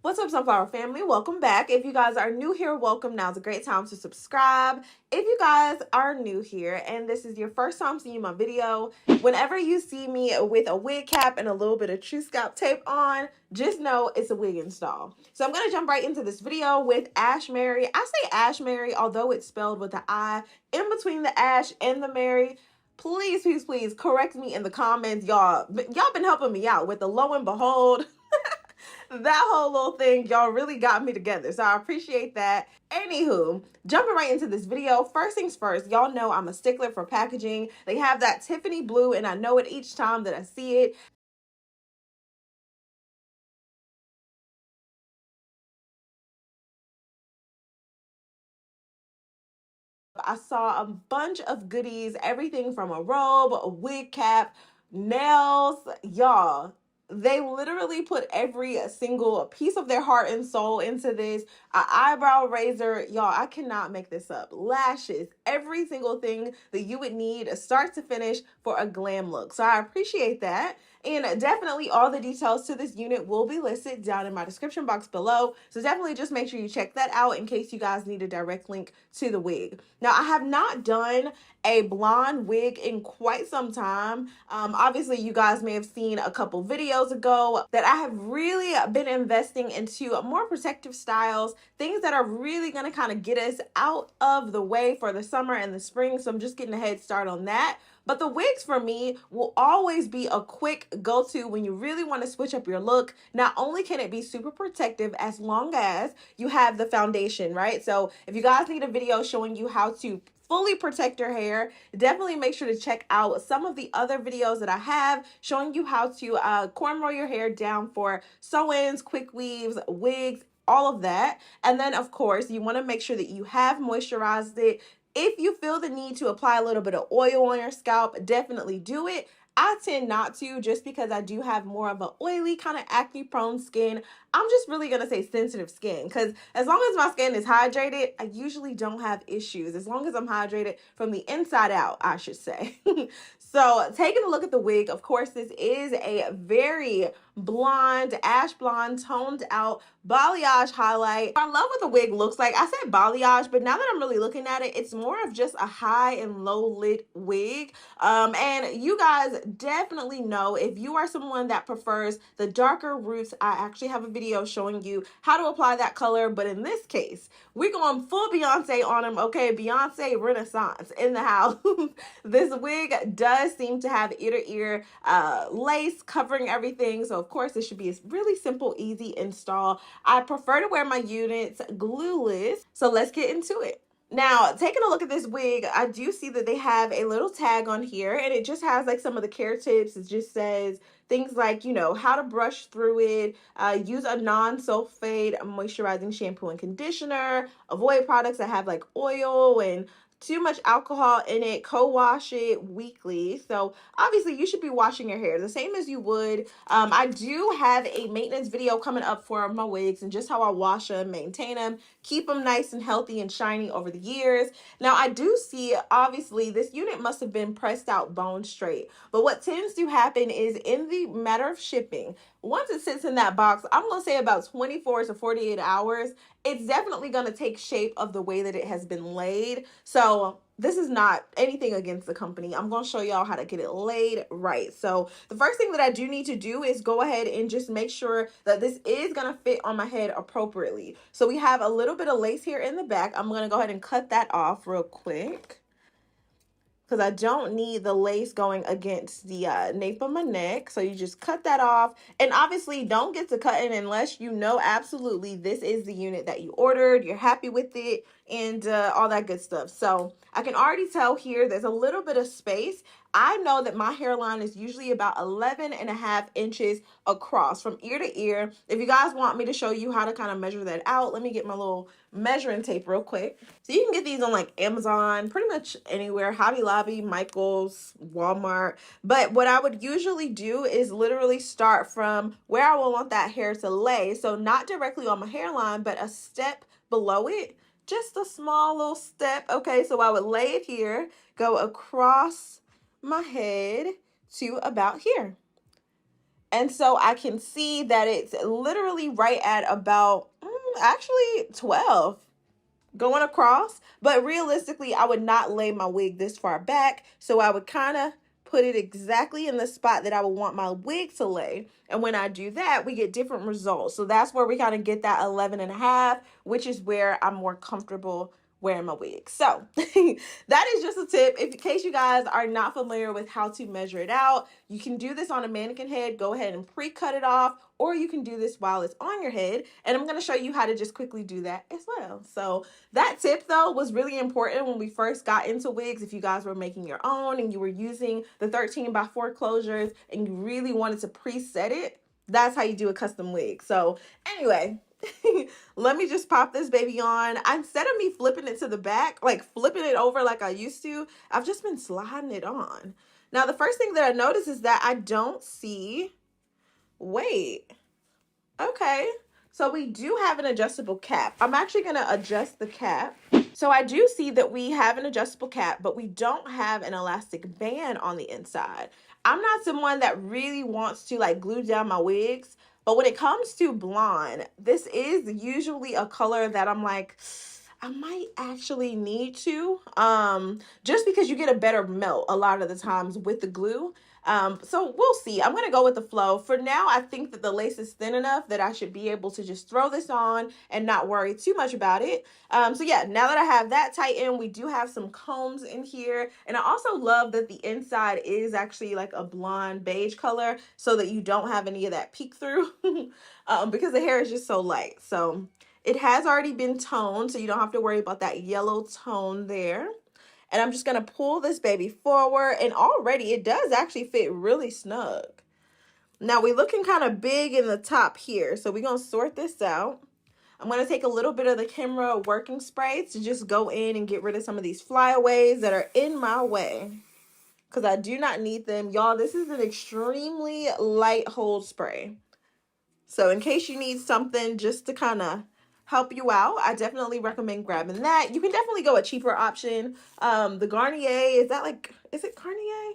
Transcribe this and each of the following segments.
What's up, Sunflower family? Welcome back. If you guys are new here, welcome. Now's a great time to subscribe. If you guys are new here and this is your first time seeing my video, whenever you see me with a wig cap and a little bit of true scalp tape on, just know it's a wig install. So I'm going to jump right into this video with Ashimary. I say Ashimary, although it's spelled with the I in between the Ash and the Mary. Please, please, please correct me in the comments. Y'all been helping me out with the lo and behold. That whole little thing, y'all really got me together, so I appreciate that. Anywho, jumping right into this video, first things first, y'all know I'm a stickler for packaging. They have that Tiffany blue, and I know it each time that I see it. I saw a bunch of goodies, everything from a robe, a wig cap, nails, y'all. They literally put every single piece of their heart and soul into this. An eyebrow razor, y'all, I cannot make this up. Lashes, every single thing that you would need start to finish for a glam look. So I appreciate that. And definitely all the details to this unit will be listed down in my description box below. So definitely just make sure you check that out in case you guys need a direct link to the wig. Now, I have not done a blonde wig in quite some time. Obviously, you guys may have seen a couple videos ago that I have really been investing into more protective styles, things that are really going to kind of get us out of the way for the summer and the spring. So I'm just getting a head start on that. But the wigs for me will always be a quick go-to when you really want to switch up your look. Not only can it be super protective as long as you have the foundation, right? So if you guys need a video showing you how to fully protect your hair, definitely make sure to check out some of the other videos that I have showing you how to cornrow your hair down for sew-ins, quick weaves, wigs, all of that. And then of course you want to make sure that you have moisturized it. If you feel the need to apply a little bit of oil on your scalp, definitely do it. I tend not to, just because I do have more of an oily kind of acne prone skin. I'm just really going to say sensitive skin, because as long as my skin is hydrated, I usually don't have issues. As long as I'm hydrated from the inside out, I should say. So taking a look at the wig, of course, this is a very blonde, ash blonde, toned out balayage highlight. I love what the wig looks like. I said balayage, but now that I'm really looking at it, it's more of just a high and low lit wig. And you guys definitely know, if you are someone that prefers the darker roots, I actually have a video showing you how to apply that color. But in this case, we're going full Beyonce on them. Okay, Beyonce Renaissance in the house. This wig does seem to have ear to ear lace covering everything. So of course, this should be a really simple, easy install. I prefer to wear my units glueless. So let's get into it. Now, taking a look at this wig, I do see that they have a little tag on here, and it just has like some of the care tips. It just says things like, you know, how to brush through it, use a non-sulfate moisturizing shampoo and conditioner, avoid products that have like oil and too much alcohol in it, co-wash it weekly. So obviously you should be washing your hair the same as you would. I do have a maintenance video coming up for my wigs and just how I wash them, maintain them, keep them nice and healthy and shiny over the years. Now I do see, obviously this unit must have been pressed out bone straight, but what tends to happen is in the matter of shipping, once it sits in that box, I'm going to say about 24 to 48 hours, it's definitely going to take shape of the way that it has been laid. So this is not anything against the company. I'm going to show y'all how to get it laid right. So the first thing that I do need to do is go ahead and just make sure that this is going to fit on my head appropriately. So we have a little bit of lace here in the back. I'm going to go ahead and cut that off real quick, because I don't need the lace going against the nape of my neck. So you just cut that off. And obviously don't get to cutting unless you know absolutely this is the unit that you ordered, you're happy with it, and all that good stuff. So I can already tell here there's a little bit of space. I know that my hairline is usually about 11.5 inches across from ear to ear. If you guys want me to show you how to kind of measure that out, let me get my little measuring tape real quick. So you can get these on like Amazon, pretty much anywhere, Hobby Lobby, Michael's, Walmart. But what I would usually do is literally start from where I will want that hair to lay. So not directly on my hairline, but a step below it. Just a small little step. Okay, so I would lay it here, go across my head to about here. And so I can see that it's literally right at about actually 12 going across. But realistically, I would not lay my wig this far back. So I would kind of put it exactly in the spot that I would want my wig to lay. And when I do that, we get different results. So that's where we kind of get that 11.5, which is where I'm more comfortable wearing my wig. So that is just a tip. If in case you guys are not familiar with how to measure it out, you can do this on a mannequin head. Go ahead and pre-cut it off, or you can do this while it's on your head. And I'm going to show you how to just quickly do that as well. So that tip though was really important when we first got into wigs. If you guys were making your own and you were using the 13x4 closures and you really wanted to preset it, that's how you do a custom wig. So anyway, let me just pop this baby on. Instead of me flipping it to the back, like flipping it over like I used to, I've just been sliding it on. Now, the first thing that I notice is that I don't see, wait, okay. So we do have an adjustable cap. I'm actually going to adjust the cap. So I do see that we have an adjustable cap, but we don't have an elastic band on the inside. I'm not someone that really wants to like glue down my wigs, but when it comes to blonde, this is usually a color that I'm like, I might actually need to, just because you get a better melt a lot of the times with the glue. So we'll see. I'm going to go with the flow. For now, I think that the lace is thin enough that I should be able to just throw this on and not worry too much about it. So yeah, now that I have that tightened, we do have some combs in here. And I also love that the inside is actually like a blonde beige color so that you don't have any of that peek through because the hair is just so light. So it has already been toned, so you don't have to worry about that yellow tone there. And I'm just going to pull this baby forward. And already it does actually fit really snug. Now we're looking kind of big in the top here. So we're going to sort this out. I'm going to take a little bit of the camera working spray to just go in and get rid of some of these flyaways that are in my way, because I do not need them. Y'all, this is an extremely light hold spray. So in case you need something just to kind of help you out, I definitely recommend grabbing that. You can definitely go a cheaper option. The Garnier, is it Garnier?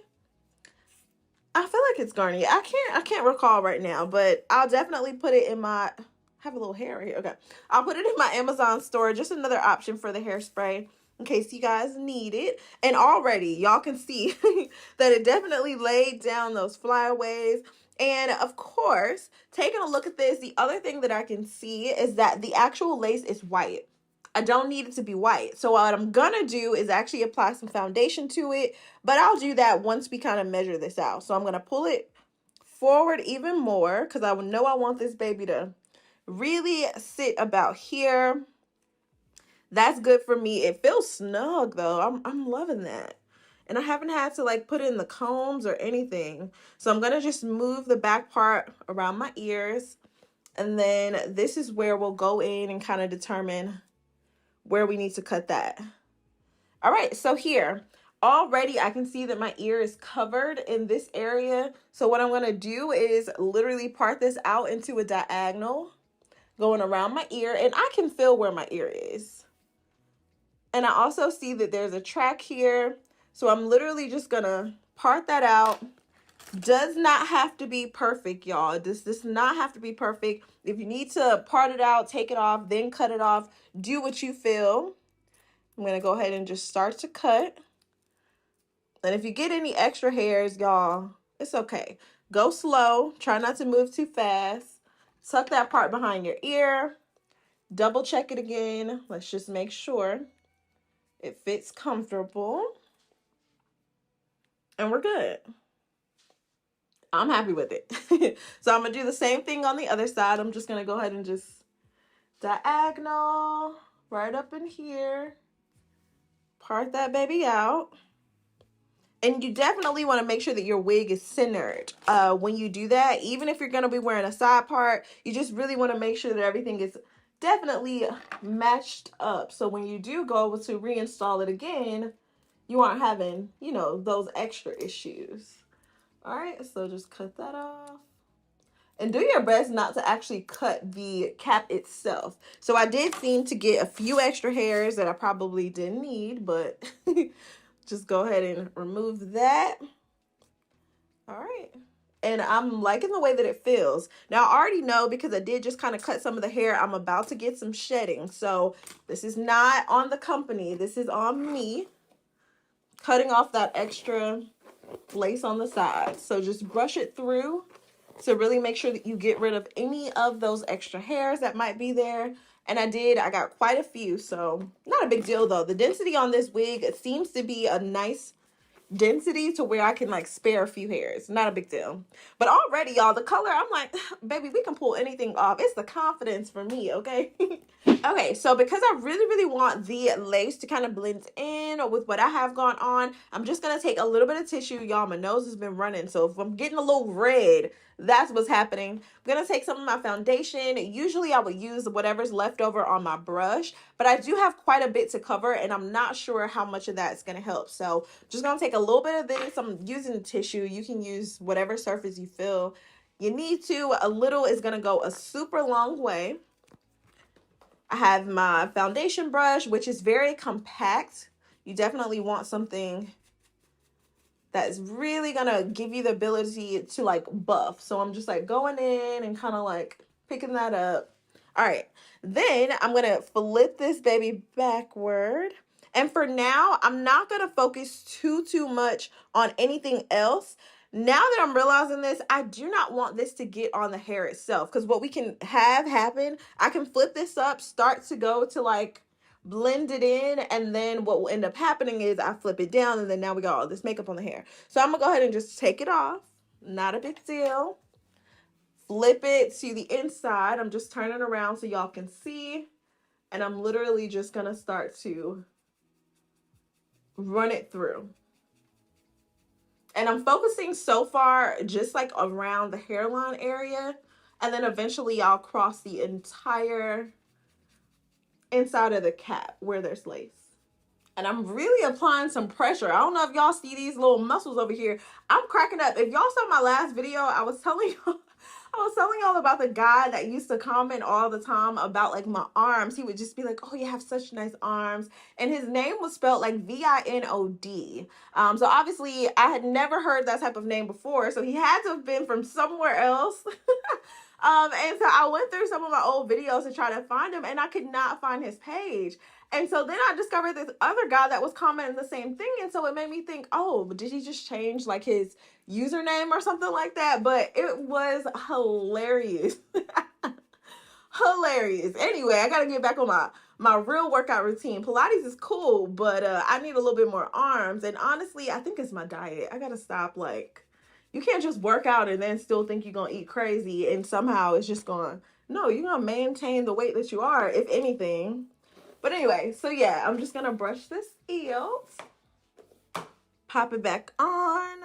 I feel like it's Garnier. I can't recall right now, but I'll definitely put it in my, I have a little hair right here. Okay. I'll put it in my Amazon store. Just another option for the hairspray in case you guys need it. And already y'all can see that it definitely laid down those flyaways. And of course, taking a look at this, the other thing that I can see is that the actual lace is white. I don't need it to be white. So what I'm gonna do is actually apply some foundation to it, but I'll do that once we kind of measure this out. So I'm gonna pull it forward even more because I know I want this baby to really sit about here. That's good for me. It feels snug though. I'm loving that. And I haven't had to like put in the combs or anything. So I'm going to just move the back part around my ears. And then this is where we'll go in and kind of determine where we need to cut that. All right, so here, already I can see that my ear is covered in this area. So what I'm going to do is literally part this out into a diagonal going around my ear. And I can feel where my ear is. And I also see that there's a track here. So I'm literally just going to part that out. Does not have to be perfect, y'all. This does not have to be perfect. If you need to part it out, take it off, then cut it off, do what you feel. I'm going to go ahead and just start to cut. And if you get any extra hairs, y'all, it's okay. Go slow. Try not to move too fast. Tuck that part behind your ear. Double check it again. Let's just make sure it fits comfortable. And we're good. I'm happy with it. So I'm going to do the same thing on the other side. I'm just going to go ahead and just diagonal right up in here. Part that baby out. And you definitely want to make sure that your wig is centered when you do that. Even if you're going to be wearing a side part, you just really want to make sure that everything is definitely matched up. So when you do go to reinstall it again, you aren't having, you know, those extra issues. All right, so just cut that off. And do your best not to actually cut the cap itself. So I did seem to get a few extra hairs that I probably didn't need, but just go ahead and remove that. All right. and I'm liking the way that it feels. Now, I already know because I did just kind of cut some of the hair, I'm about to get some shedding. So this is not on the company. This is on me cutting off that extra lace on the side. So just brush it through to really make sure that you get rid of any of those extra hairs that might be there. And I got quite a few, so not a big deal though. The density on this wig, it seems to be a nice density to where I can like spare a few hairs. Not a big deal. But already, y'all, the color, I'm like, baby, we can pull anything off. It's the confidence for me, okay? Okay, so because I really, really want the lace to kind of blend in with what I have going on, I'm just going to take a little bit of tissue. Y'all, my nose has been running, so if I'm getting a little red, that's what's happening. I'm going to take some of my foundation. Usually I would use whatever's left over on my brush, but I do have quite a bit to cover, and I'm not sure how much of that is going to help. So I'm just going to take a little bit of this. I'm using tissue. You can use whatever surface you feel you need to. A little is going to go a super long way. I have my foundation brush, which is very compact. You definitely want something that's really gonna give you the ability to like buff. So I'm just like going in and kind of like picking that up. All right, then I'm gonna flip this baby backward. And for now, I'm not gonna focus too much on anything else. Now that I'm realizing this, I do not want this to get on the hair itself, because what we can have happen, I can flip this up, start to go to like blend it in, and then what will end up happening is I flip it down, and then now we got all this makeup on the hair. So I'm gonna go ahead and just take it off. Not a big deal. Flip it to the inside. I'm just turning around so y'all can see, and I'm literally just gonna start to run it through. And I'm focusing so far just like around the hairline area, and then eventually I'll cross the entire inside of the cap where there's lace. And I'm really applying some pressure. I don't know if y'all see these little muscles over here. I'm cracking up. If y'all saw my last video, I was telling y'all about the guy that used to comment all the time about like my arms. He would just be like, oh, you have such nice arms. And his name was spelled like Vinod. So obviously I had never heard that type of name before. So he had to have been from somewhere else. And so I went through some of my old videos to try to find him, and I could not find his page. And so then I discovered this other guy that was commenting the same thing. And so it made me think, oh, did he just change like his username or something like that? But it was hilarious. Hilarious. Anyway, I got to get back on my real workout routine. Pilates is cool, but I need a little bit more arms. And honestly, I think it's my diet. I got to stop. Like, you can't just work out and then still think you're going to eat crazy and somehow it's just going, no, you're going to maintain the weight that you are, if anything. But anyway, so yeah, I'm just going to brush this out, pop it back on.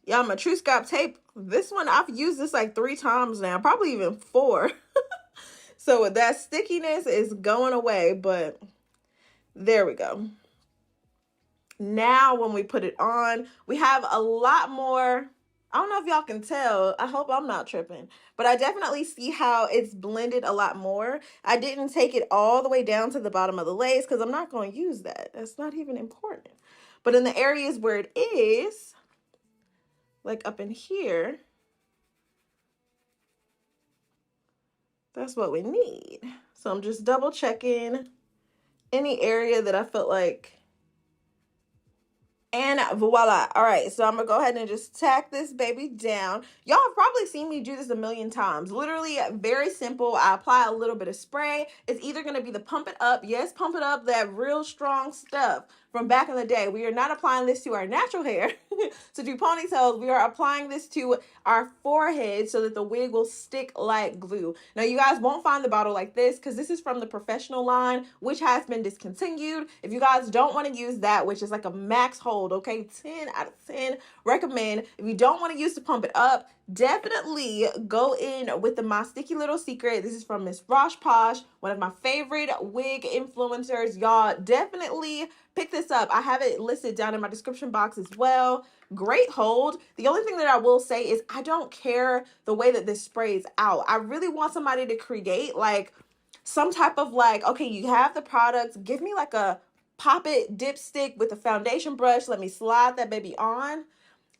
Y'all, my True Scalp tape, this one, I've used this like 3 times now, probably even 4. So that stickiness is going away, but there we go. Now when we put it on, we have a lot more. I don't know if y'all can tell. I hope I'm not tripping. But I definitely see how it's blended a lot more. I didn't take it all the way down to the bottom of the lace because I'm not going to use that. That's not even important. But in the areas where it is, like up in here, that's what we need. So I'm just double checking any area that I felt like. And voila. All right, so I'm gonna go ahead and just tack this baby down. Y'all have probably seen me do this a million times. Literally very simple. I apply a little bit of spray. It's either gonna be the Pump It Up. Yes, Pump It Up, that real strong stuff from back in the day. We are not applying this to our natural hair to do ponytails. We are applying this to our forehead so that the wig will stick like glue. Now, you guys won't find the bottle like this because this is from the professional line, which has been discontinued. If you guys don't want to use that, which is like a max hold, okay, 10 out of 10 recommend. If you don't want to use to Pump It Up, definitely go in with the My Sticky Little Secret. This is from Miss Rosh Posh, one of my favorite wig influencers. Y'all definitely pick this up. I have it listed down in my description box as well. Great hold. The only thing that I will say is I don't care the way that this sprays out. I really want somebody to create like some type of like, okay, you have the products, give me like a pop it dipstick with a foundation brush. Let me slide that baby on.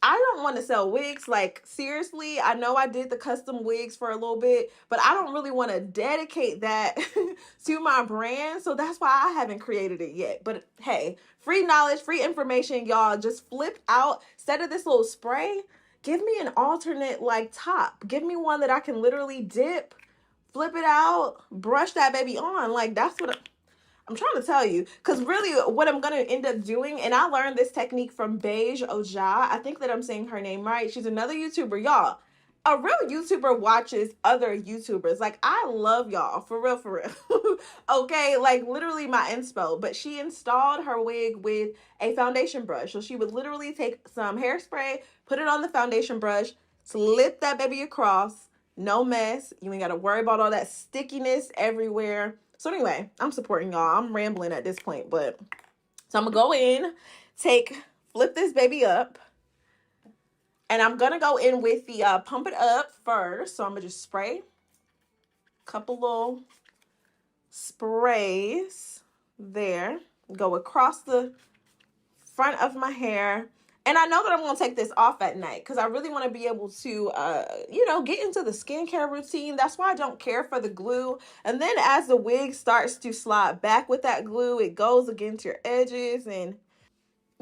I don't want to sell wigs. Like, seriously, I know I did the custom wigs for a little bit, but I don't really want to dedicate that to my brand. So that's why I haven't created it yet. But hey, free knowledge, free information, y'all. Just flip out. Instead of this little spray, give me an alternate like top. Give me one that I can literally dip, flip it out, brush that baby on. Like, that's what I'm trying to tell you, because really what I'm going to end up doing, and I learned this technique from Beige Oja. I think that I'm saying her name right. She's another YouTuber, y'all. A real YouTuber watches other YouTubers. Like, I love y'all, for real, for real. Okay, like literally my inspo. But she installed her wig with a foundation brush. So she would literally take some hairspray, put it on the foundation brush, slip that baby across. No mess. You ain't got to worry about all that stickiness everywhere. So anyway, I'm supporting y'all. I'm rambling at this point, but so I'm gonna go in, flip this baby up, and I'm gonna go in with the pump it up first. So I'm gonna just spray a couple little sprays there, go across the front of my hair. And I know that I'm going to take this off at night because I really want to be able to, get into the skincare routine. That's why I don't care for the glue. And then as the wig starts to slide back with that glue, it goes against your edges. And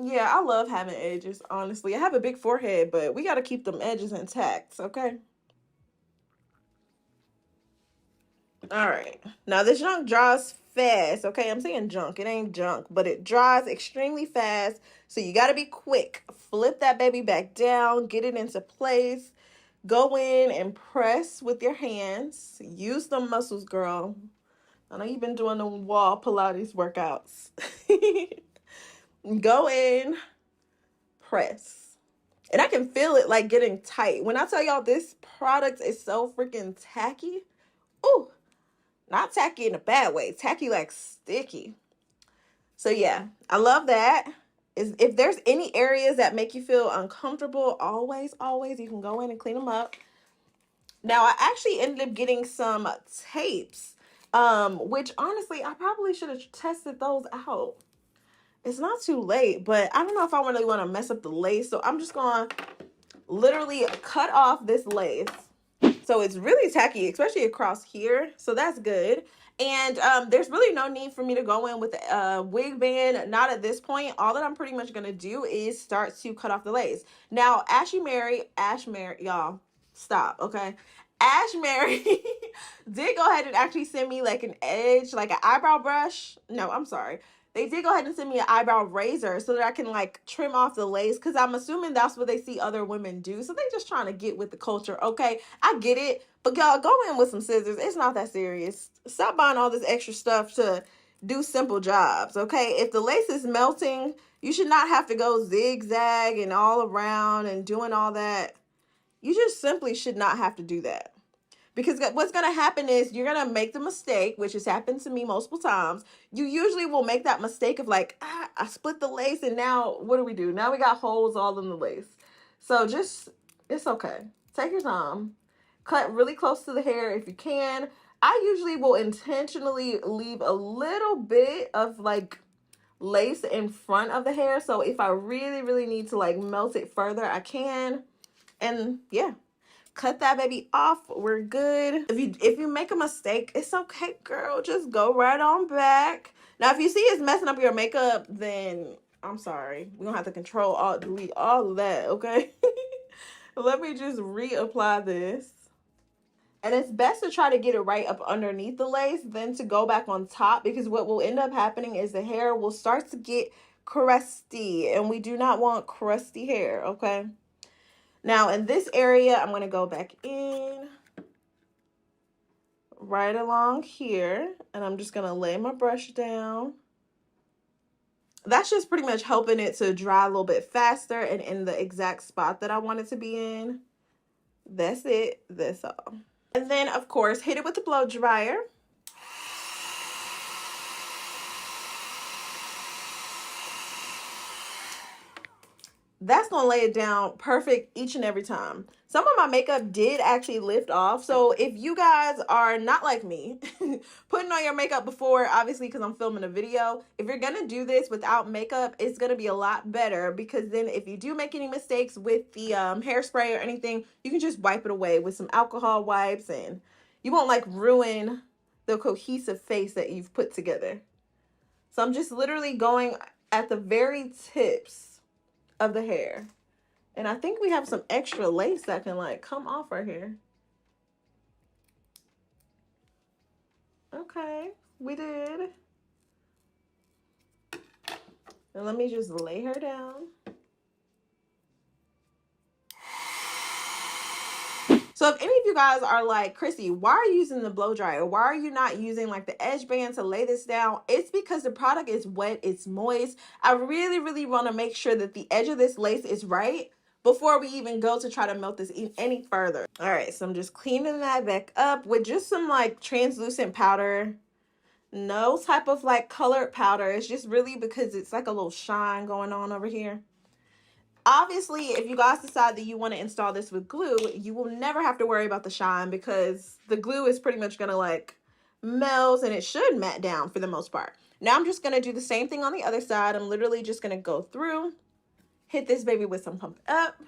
yeah, I love having edges, honestly. I have a big forehead, but we got to keep them edges intact, okay? All right. Now, this junk dries fast, okay? I'm saying junk. It ain't junk, but it dries extremely fast. So you got to be quick. Flip that baby back down. Get it into place. Go in and press with your hands. Use the muscles, girl. I know you've been doing the wall Pilates workouts. Go in. Press. And I can feel it like getting tight. When I tell y'all this product is so freaking tacky. Ooh. Not tacky in a bad way. Tacky like sticky. So yeah, I love that. If there's any areas that make you feel uncomfortable, always, you can go in and clean them up. Now, I actually ended up getting some tapes, which honestly, I probably should have tested those out. It's not too late, but I don't know if I really want to mess up the lace. So I'm just going to literally cut off this lace. So it's really tacky, especially across here. So that's good. And there's really no need for me to go in with a wig band. Not at this point. All that I'm pretty much going to do is start to cut off the lace. Now, Ashimary, y'all, stop, okay? Ashimary did go ahead and actually send me like an edge, like an eyebrow brush. No, I'm sorry. They did go ahead and send me an eyebrow razor so that I can like trim off the lace, because I'm assuming that's what they see other women do. So they just trying to get with the culture. Okay, I get it. But y'all, go in with some scissors. It's not that serious. Stop buying all this extra stuff to do simple jobs, okay? If the lace is melting, you should not have to go zigzag and all around and doing all that. You just simply should not have to do that. Because what's going to happen is you're going to make the mistake, which has happened to me multiple times. You usually will make that mistake of like, I split the lace and now what do we do? Now we got holes all in the lace. So it's okay. Take your time. Cut really close to the hair if you can. I usually will intentionally leave a little bit of like lace in front of the hair. So if I really, really need to like melt it further, I can. And yeah. Cut that baby off. We're good. If you make a mistake, it's okay, girl. Just go right on back. Now, if you see it's messing up your makeup, then I'm sorry. We're going to have to delete all of that, okay? Let me just reapply this. And it's best to try to get it right up underneath the lace than to go back on top, because what will end up happening is the hair will start to get crusty, and we do not want crusty hair, okay? Now, in this area, I'm going to go back in right along here, and I'm just going to lay my brush down. That's just pretty much helping it to dry a little bit faster and in the exact spot that I want it to be in. That's it. That's all. And then, of course, hit it with the blow dryer. that's gonna lay it down perfect each and every time. Some of my makeup did actually lift off, so if you guys are not like me, putting on your makeup before, obviously because I'm filming a video, if you're gonna do this without makeup, it's gonna be a lot better, because then if you do make any mistakes with the hairspray or anything, you can just wipe it away with some alcohol wipes, and you won't like ruin the cohesive face that you've put together. So I'm just literally going at the very tips of the hair. And I think we have some extra lace that can like come off right here. Okay, we did. And let me just lay her down. So if any of you guys are like, Chrissy, why are you using the blow dryer? Why are you not using like the edge band to lay this down? It's because the product is wet, it's moist. I really, really want to make sure that the edge of this lace is right before we even go to try to melt this any further. All right, so I'm just cleaning that back up with just some like translucent powder. No type of like colored powder. It's just really because it's like a little shine going on over here. Obviously, if you guys decide that you want to install this with glue, you will never have to worry about the shine, because the glue is pretty much going to like melt, and it should matte down for the most part. Now I'm just going to do the same thing on the other side. I'm literally just going to go through, hit this baby with some Pump Up.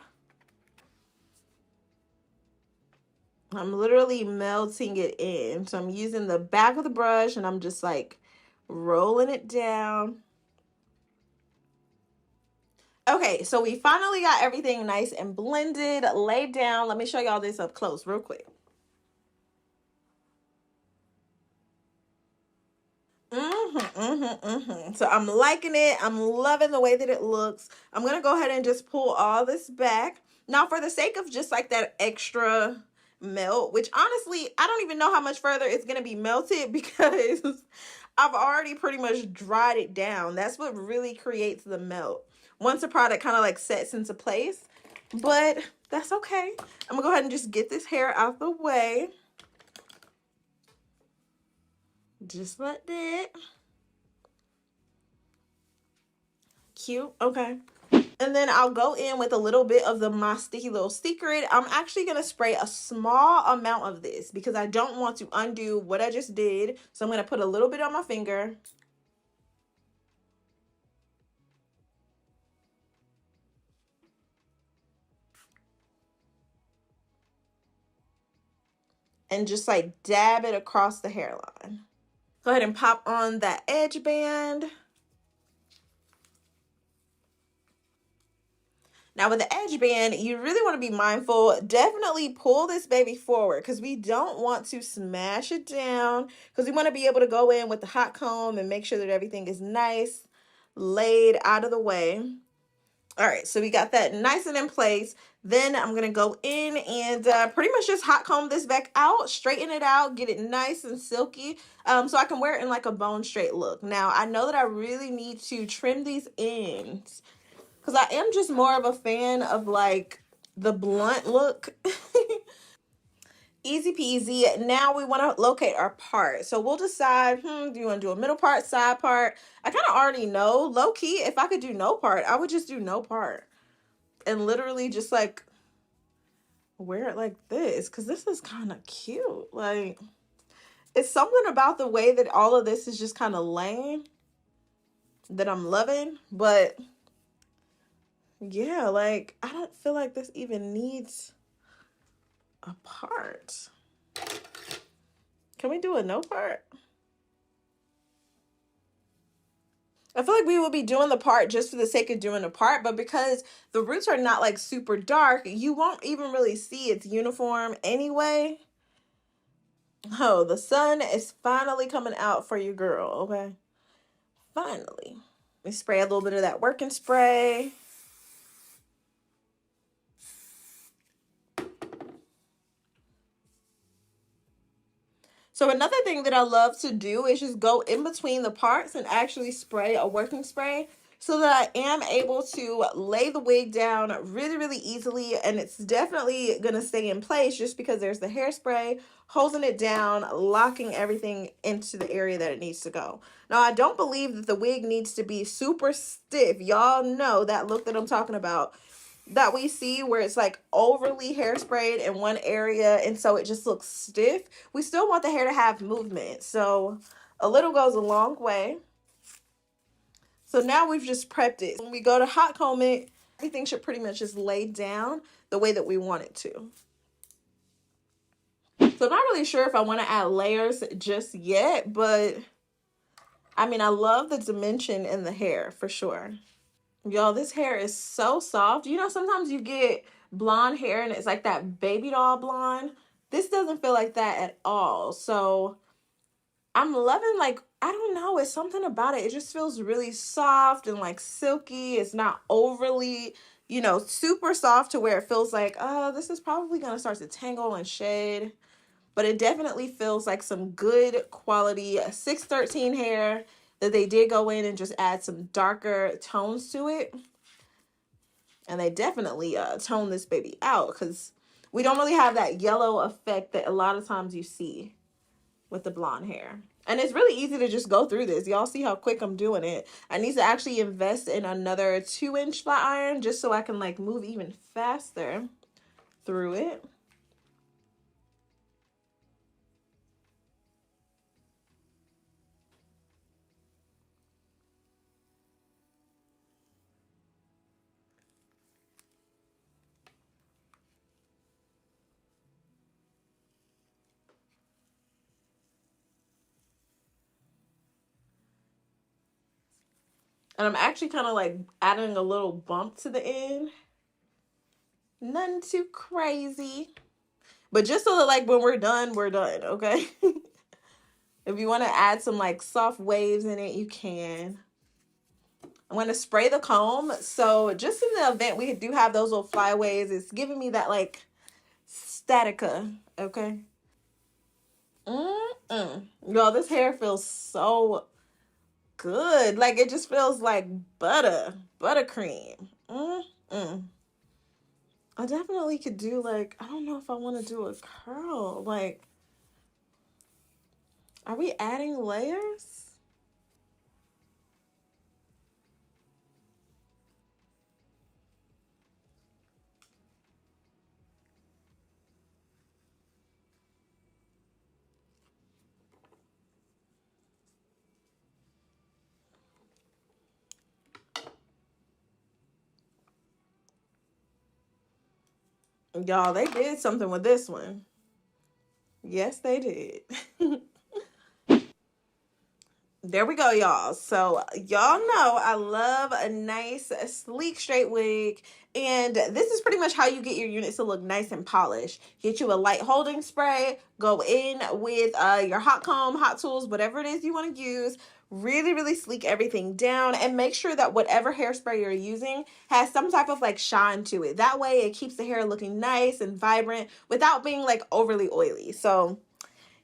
I'm literally melting it in. So I'm using the back of the brush and I'm just like rolling it down. Okay, so we finally got everything nice and blended, laid down. Let me show y'all this up close real quick. So I'm liking it. I'm loving the way that it looks. I'm going to go ahead and just pull all this back. Now, for the sake of just like that extra melt, which honestly, I don't even know how much further it's going to be melted, because I've already pretty much dried it down. That's what really creates the melt, once the product kind of like sets into place. But that's okay. I'm gonna go ahead and just get this hair out the way. Just like that. Cute. Okay. And then I'll go in with a little bit of my sticky little secret. I'm actually going to spray a small amount of this because I don't want to undo what I just did. So I'm going to put a little bit on my finger. And just like dab it across the hairline. Go ahead and pop on that edge band. Now with the edge band, you really want to be mindful. Definitely pull this baby forward, because we don't want to smash it down, because we want to be able to go in with the hot comb and make sure that everything is nice, laid out of the way. All right, so we got that nice and in place. Then I'm going to go in and pretty much just hot comb this back out, straighten it out, get it nice and silky, so I can wear it in like a bone straight look. Now, I know that I really need to trim these ends, because I am just more of a fan of like the blunt look. Easy peasy. Now we want to locate our part. So we'll decide, do you want to do a middle part, side part? I kind of already know. Low key, if I could do no part, I would just do no part. And literally just like wear it like this, because this is kind of cute. Like, it's something about the way that all of this is just kind of laying that I'm loving. But yeah, like, I don't feel like this even needs a part. Can we do a no part? I feel like we will be doing the part just for the sake of doing the part, but because the roots are not like super dark, you won't even really see its uniform anyway. Oh, the sun is finally coming out for you, girl, okay? Finally. We spray a little bit of that working spray. So another thing that I love to do is just go in between the parts and actually spray a working spray. so that I am able to lay the wig down really, really easily. And it's definitely going to stay in place just because there's the hairspray holding it down, locking everything into the area that it needs to go. Now, I don't believe that the wig needs to be super stiff. Y'all know that look that I'm talking about, that we see where it's like overly hairsprayed in one area and so it just looks stiff. We still want the hair to have movement. So a little goes a long way. So now we've just prepped it. When we go to hot comb it, everything should pretty much just lay down the way that we want it to. So I'm not really sure if I want to add layers just yet, but I mean, I love the dimension in the hair for sure. Y'all, this hair is so soft. You know, sometimes you get blonde hair and it's like that baby doll blonde. This doesn't feel like that at all. So I'm loving, like, I don't know, it's something about it. It just feels really soft and like silky. It's not overly, you know, super soft to where it feels like, oh, this is probably going to start to tangle and shed. But it definitely feels like some good quality 613 hair that they did go in and just add some darker tones to it. And they definitely tone this baby out because we don't really have that yellow effect that a lot of times you see with the blonde hair. And it's really easy to just go through this. Y'all see how quick I'm doing it. I need to actually invest in another 2-inch flat iron just so I can like move even faster through it. And I'm actually kind of like adding a little bump to the end. Nothing too crazy. But just so that like when we're done, okay? If you want to add some like soft waves in it, you can. I'm going to spray the comb. So just in the event we do have those little flyaways, it's giving me that like statica, okay? Y'all, this hair feels so good. Like it just feels like buttercream. I definitely could do like, I don't know if I want to do a curl. Like, are we adding layers? Y'all, they did something with this one. Yes, they did. There we go, y'all. So y'all know I love a nice, sleek, straight wig. And this is pretty much how you get your units to look nice and polished. Get you a light holding spray. Go in with your hot comb, hot tools, whatever it is you want to use. Really, really sleek everything down. And make sure that whatever hairspray you're using has some type of like shine to it. That way it keeps the hair looking nice and vibrant without being like overly oily. So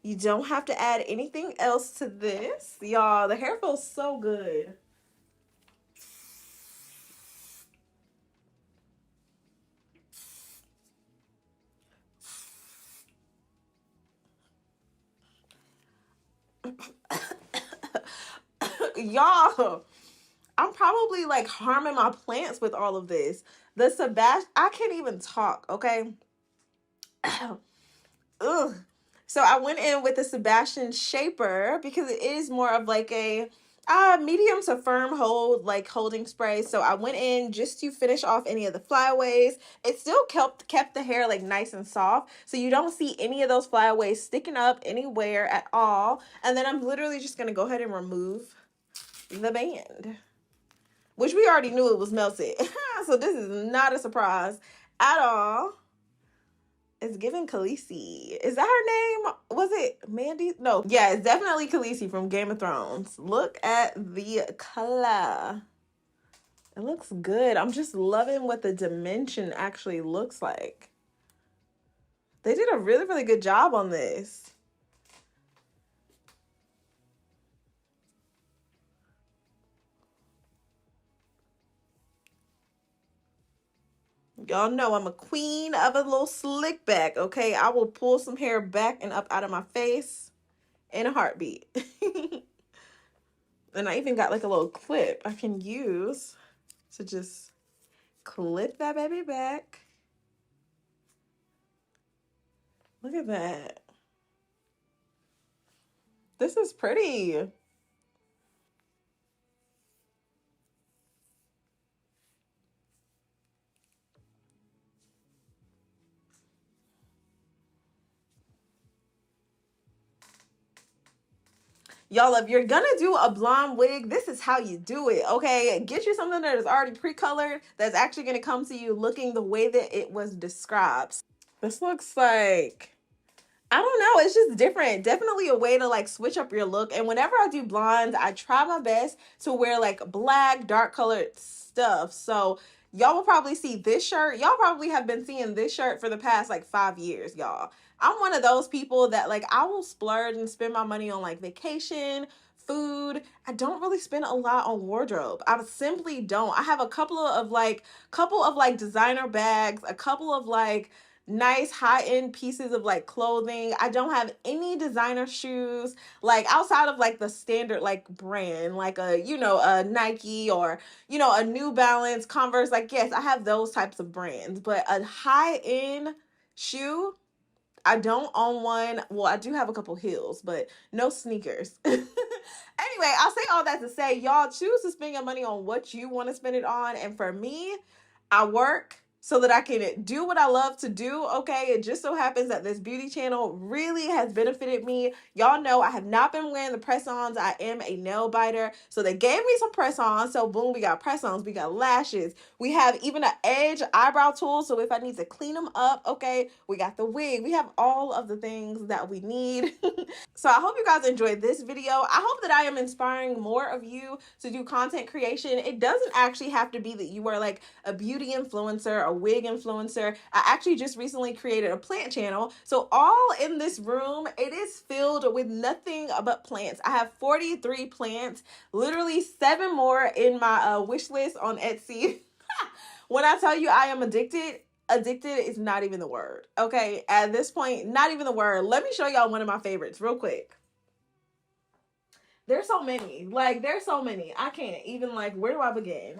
you don't have to add anything else to this. Y'all, the hair feels so good. Y'all, I'm probably like harming my plants with all of this. The Sebastian, I can't even talk, okay? Ugh. So I went in with the Sebastian Shaper because it is more of like a medium to firm hold, like holding spray. So I went in just to finish off any of the flyaways. It still kept the hair like nice and soft. So you don't see any of those flyaways sticking up anywhere at all. And then I'm literally just going to go ahead and remove the band, which we already knew it was melted. So this is not a surprise at all. It's giving Khaleesi. Is that her name? Was it Mandy? No. Yeah, it's definitely Khaleesi from Game of Thrones. Look at the color. It looks good. I'm just loving what the dimension actually looks like. They did a really, really good job on this. Y'all know I'm a queen of a little slick back, okay? I will pull some hair back and up out of my face in a heartbeat. And I even got like a little clip I can use to just clip that baby back. Look at that. This is pretty. Y'all, if you're gonna do a blonde wig, this is how you do it, okay? Get you something that is already pre-colored that's actually gonna come to you looking the way that it was described. This looks like, I don't know, it's just different. Definitely a way to like switch up your look. And whenever I do blondes, I try my best to wear like black, dark colored stuff. So y'all will probably see this shirt. Y'all probably have been seeing this shirt for the past like 5 years, y'all. I'm one of those people that like I will splurge and spend my money on like vacation, food. I don't really spend a lot on wardrobe. I simply don't. I have a couple of like designer bags, a couple of like nice high-end pieces of like clothing. I don't have any designer shoes like outside of like the standard like brand, like a Nike or a New Balance, Converse. Like, yes, I have those types of brands, but a high-end shoe, I don't own one. Well, I do have a couple heels, but no sneakers. Anyway, I'll say all that to say, y'all choose to spend your money on what you want to spend it on. And for me, I work so that I can do what I love to do, okay? It just so happens that this beauty channel really has benefited me. Y'all know I have not been wearing the press-ons. I am a nail biter. So they gave me some press-ons. So boom, we got press-ons, we got lashes. We have even an edge eyebrow tool. So if I need to clean them up, okay, we got the wig. We have all of the things that we need. So I hope you guys enjoyed this video. I hope that I am inspiring more of you to do content creation. It doesn't actually have to be that you are like a beauty influencer, a wig influencer. I actually just recently created a plant channel. So all in this room, it is filled with nothing but plants. I have 43 plants, literally 7 more in my wish list on Etsy. When I tell you I am addicted is not even the word, okay? At this point, not even the word. Let me show y'all one of my favorites real quick. There's so many. Like, there's so many. I can't even, like, where do I begin?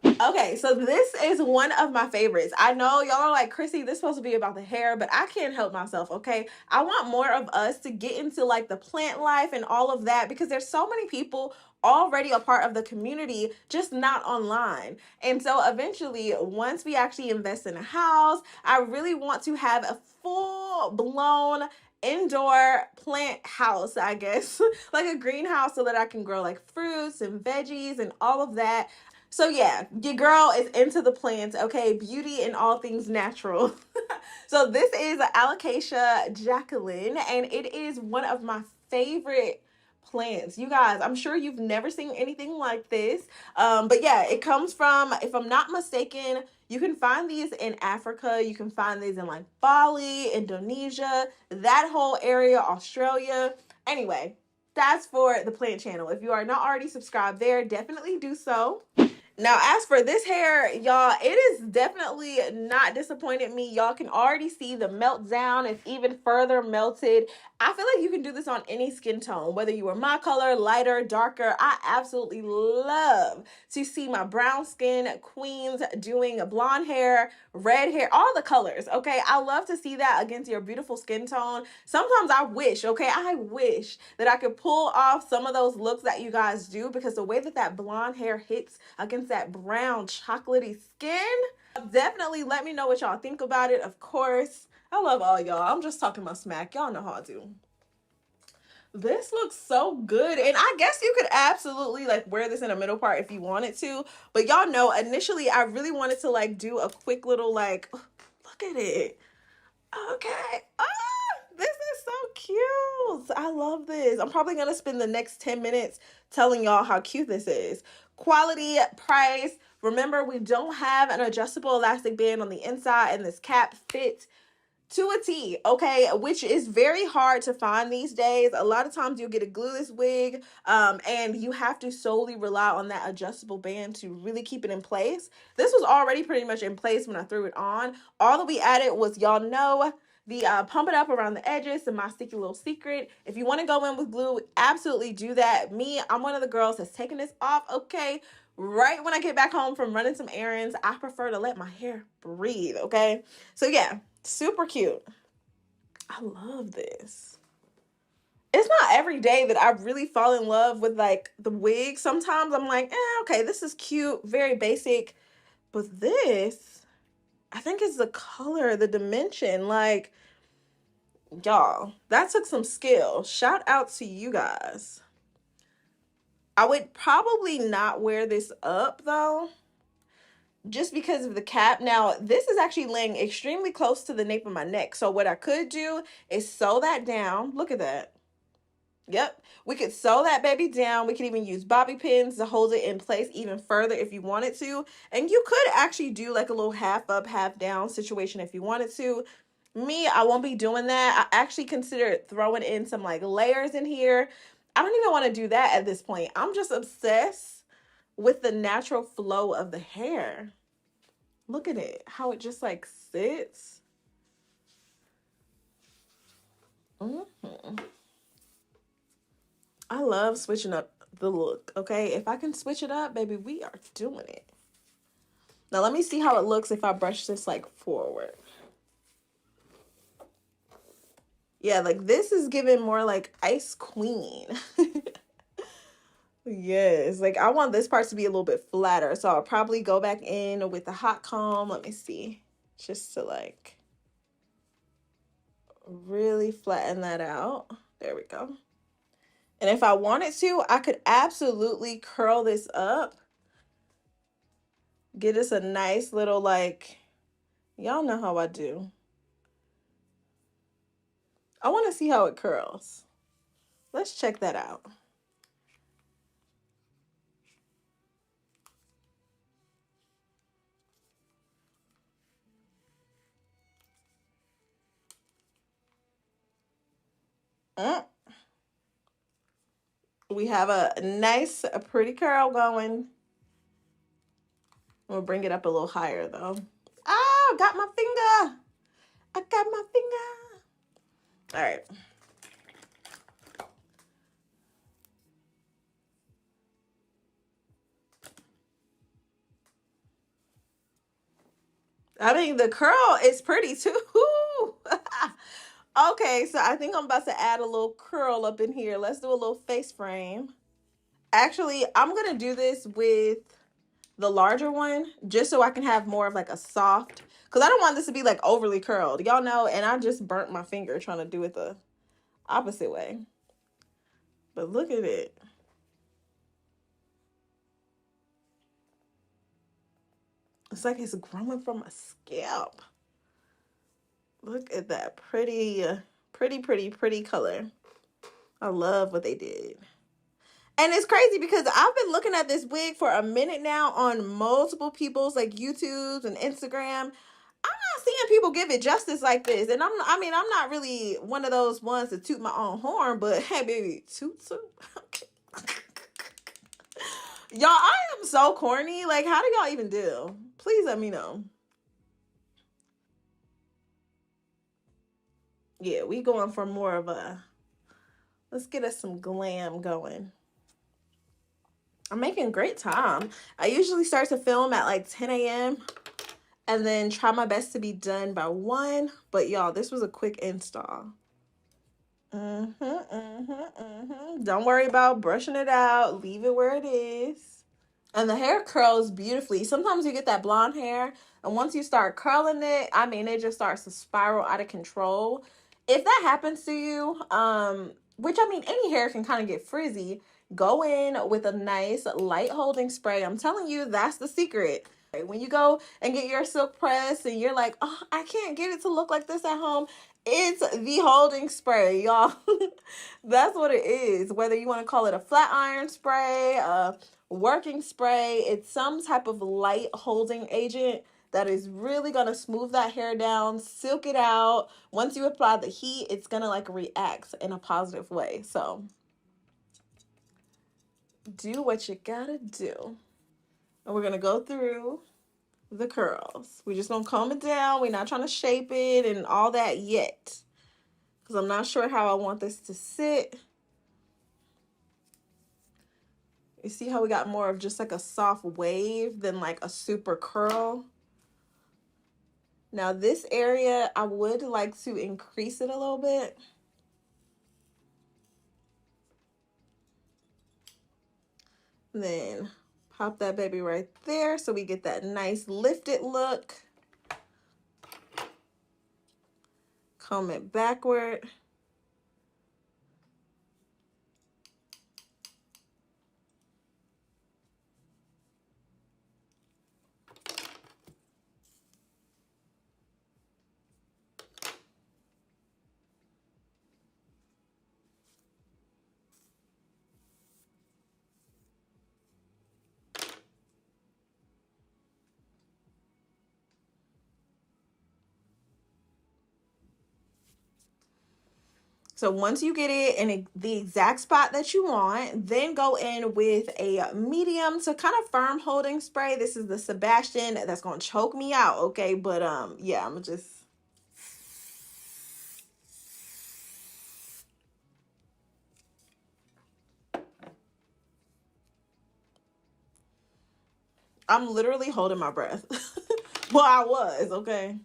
Okay, so this is one of my favorites. I know y'all are like, Chrissy, this is supposed to be about the hair, but I can't help myself, okay? I want more of us to get into like the plant life and all of that because there's so many people already a part of the community, just not online. And so eventually, once we actually invest in a house, I really want to have a full-blown indoor plant house, I guess, like a greenhouse so that I can grow like fruits and veggies and all of that. So yeah, your girl is into the plants, okay? Beauty and all things natural. So this is Alocasia Jacqueline, and it is one of my favorite plants. You guys, I'm sure you've never seen anything like this. But yeah, it comes from, if I'm not mistaken, you can find these in Africa. You can find these in like Bali, Indonesia, that whole area, Australia. Anyway, that's for the plant channel. If you are not already subscribed there, definitely do so. Now, as for this hair, y'all, it is definitely not disappointed me. Y'all can already see the meltdown. It's even further melted. I feel like you can do this on any skin tone, whether you are my color, lighter, darker. I absolutely love to see my brown skin queens doing blonde hair, red hair, all the colors, okay? I love to see that against your beautiful skin tone. Sometimes I wish that I could pull off some of those looks that you guys do because the way that that blonde hair hits against that brown chocolatey skin, definitely let me know what y'all think about it. Of course, I love all y'all. I'm just talking my smack. Y'all know how I do. This looks so good, and I guess you could absolutely like wear this in the middle part if you wanted to, but y'all know initially I really wanted to like do a quick little like, look at it. Okay. This is so cute. I love this. I'm probably gonna spend the next 10 minutes telling y'all how cute this is. Quality, price. Remember, we don't have an adjustable elastic band on the inside, and this cap fits to a T, okay, which is very hard to find these days. A lot of times you'll get a glueless wig, and you have to solely rely on that adjustable band to really keep it in place. This was already pretty much in place when I threw it on. All that we added was, y'all know, the pump it up around the edges and my sticky little secret. If you want to go in with glue, absolutely do that. Me, I'm one of the girls that's taking this off, okay? Right when I get back home from running some errands, I prefer to let my hair breathe, okay? So yeah, super cute. I love this. It's not every day that I really fall in love with like the wig. Sometimes I'm like, okay, this is cute, very basic. But this, I think it's the color, the dimension. Like, y'all, that took some skill. Shout out to you guys. I would probably not wear this up though, just because of the cap. Now, this is actually laying extremely close to the nape of my neck. So what I could do is sew that down. Look at that. Yep. We could sew that baby down. We could even use bobby pins to hold it in place even further if you wanted to. And you could actually do like a little half up, half down situation if you wanted to. Me, I won't be doing that. I actually considered throwing in some like layers in here. I don't even want to do that at this point. I'm just obsessed with the natural flow of the hair. Look at it, how it just like sits. I love switching up the look, okay? If I can switch it up, baby, we are doing it. Now let me see how it looks if I brush this like forward. Yeah, like this is giving more like Ice Queen. Yes, like I want this part to be a little bit flatter, so I'll probably go back in with the hot comb. Let me see, just to like really flatten that out. There we go. And if I wanted to, I could absolutely curl this up. Get us a nice little like, y'all know how I do. I want to see how it curls. Let's check that out. We have a nice, a pretty curl going. We'll bring it up a little higher though. Ah, got my finger. I got my finger. All right. I mean, the curl is pretty too. Okay, so I think I'm about to add a little curl up in here. Let's do a little face frame. Actually, I'm going to do this with the larger one just so I can have more of like a soft, because I don't want this to be like overly curled. Y'all know, and I just burnt my finger trying to do it the opposite way. But look at it. It's like it's growing from my scalp. Look at that pretty, pretty color. I love what they did. And it's crazy because I've been looking at this wig for a minute now on multiple people's like YouTubes and Instagram. I'm not seeing people give it justice like this. And I'm not really one of those ones to toot my own horn, but hey, baby, toot. Y'all, I am so corny. Like, how do y'all even do? Please let me know. Yeah, we going for more of a, let's get us some glam going. I'm making great time. I usually start to film at like 10 a.m. and then try my best to be done by 1. But y'all, this was a quick install. Don't worry about brushing it out. Leave it where it is. And the hair curls beautifully. Sometimes you get that blonde hair, and once you start curling it, I mean, it just starts to spiral out of control. If that happens to you, which I mean, any hair can kind of get frizzy, go in with a nice light holding spray. I'm telling you, that's the secret. When you go and get your silk press and you're like, oh, I can't get it to look like this at home, it's the holding spray, y'all. That's what it is. Whether you want to call it a flat iron spray, a working spray, it's some type of light holding agent that is really going to smooth that hair down, silk it out. Once you apply the heat, it's going to like react in a positive way. So do what you gotta do. And we're going to go through the curls. We're just going to comb it down. We're not trying to shape it and all that yet, because I'm not sure how I want this to sit. You see how we got more of just like a soft wave than like a super curl? Now this area, I would like to increase it a little bit. Then pop that baby right there so we get that nice lifted look. Comb it backward. So once you get it in the exact spot that you want, then go in with a medium to kind of firm holding spray. This is the Sebastian. That's going to choke me out, okay? But yeah, I'm just... I'm literally holding my breath. Well, I was, okay?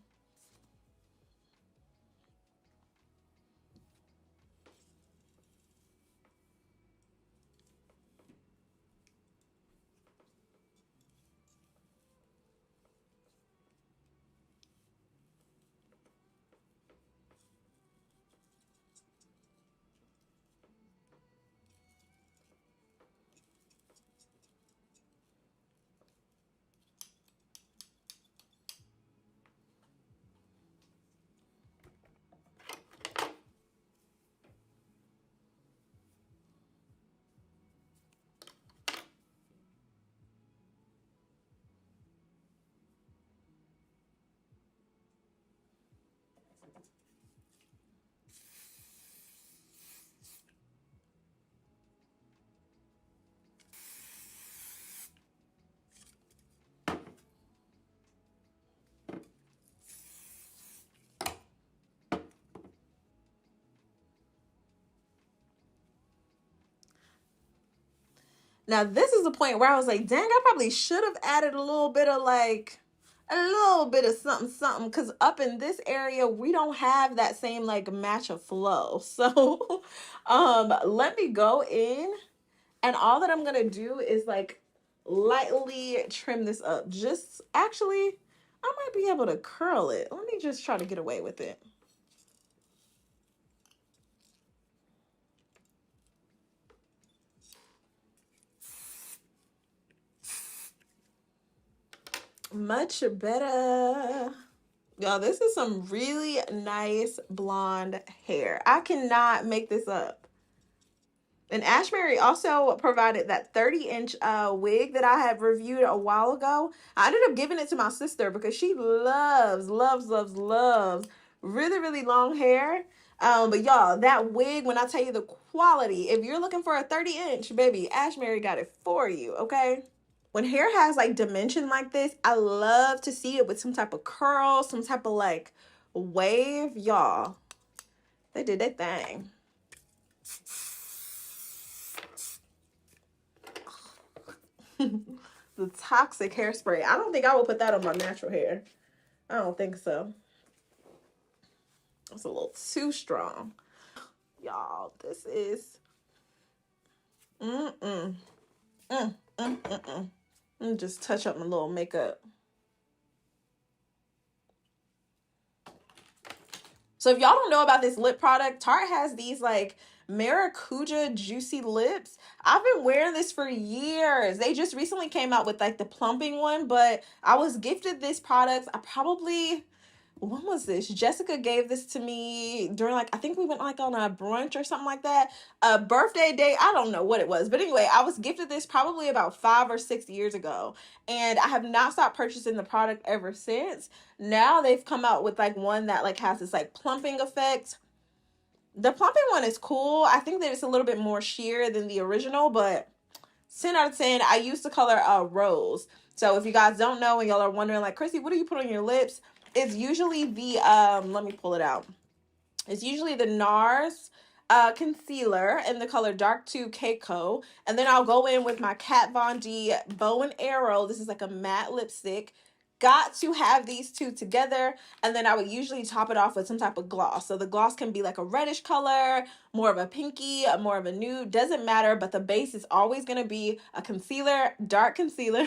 Now, this is the point where I was like, dang, I probably should have added a little bit of something, something. Because up in this area, we don't have that same like match of flow. So let me go in. And all that I'm going to do is like lightly trim this up. Just actually, I might be able to curl it. Let me just try to get away with it. Much better. Y'all, this is some really nice blonde hair. I cannot make this up. And Ashimary also provided that 30-inch wig that I had reviewed a while ago. I ended up giving it to my sister because she loves really, really long hair. But y'all, that wig, when I tell you the quality, if you're looking for a 30-inch, baby, Ashimary got it for you, okay? When hair has like dimension like this, I love to see it with some type of curl, some type of like wave. Y'all, they did their thing. The toxic hairspray. I don't think I would put that on my natural hair. I don't think so. It's a little too strong. Y'all, this is... Let me just touch up my little makeup. So if y'all don't know about this lip product, Tarte has these like Maracuja juicy lips. I've been wearing this for years. They just recently came out with like the plumping one, but I was gifted this product. I probably when was this? Jessica gave this to me during, like, I think we went like on a brunch or something like that. A birthday day. I don't know what it was. But anyway, I was gifted this probably about 5 or 6 years ago. And I have not stopped purchasing the product ever since. Now they've come out with like one that like has this like plumping effect. The plumping one is cool. I think that it's a little bit more sheer than the original, but 10 out of 10. I use the color rose. So if you guys don't know and y'all are wondering like, Chrissy, what do you put on your lips? It's usually the let me pull it out. It's usually the NARS concealer in the color Dark 2 Keiko. And then I'll go in with my Kat Von D Bow and Arrow. This is like a matte lipstick. Got to have these two together. And then I would usually top it off with some type of gloss. So the gloss can be like a reddish color, more of a pinky, more of a nude. Doesn't matter, but the base is always going to be a concealer, dark concealer.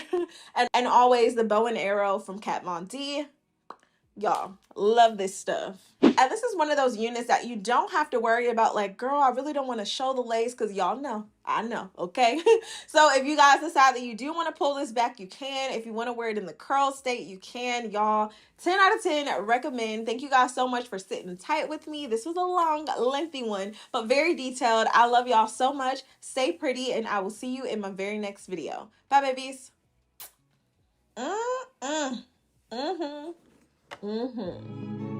and always the Bow and Arrow from Kat Von D. Y'all, love this stuff. And this is one of those units that you don't have to worry about like, girl, I really don't want to show the lace, because y'all know, I know, okay? So if you guys decide that you do want to pull this back, you can. If you want to wear it in the curl state, you can, y'all. 10 out of 10 recommend. Thank you guys so much for sitting tight with me. This was a long, lengthy one, but very detailed. I love y'all so much. Stay pretty, and I will see you in my very next video. Bye, babies. Mm-hmm.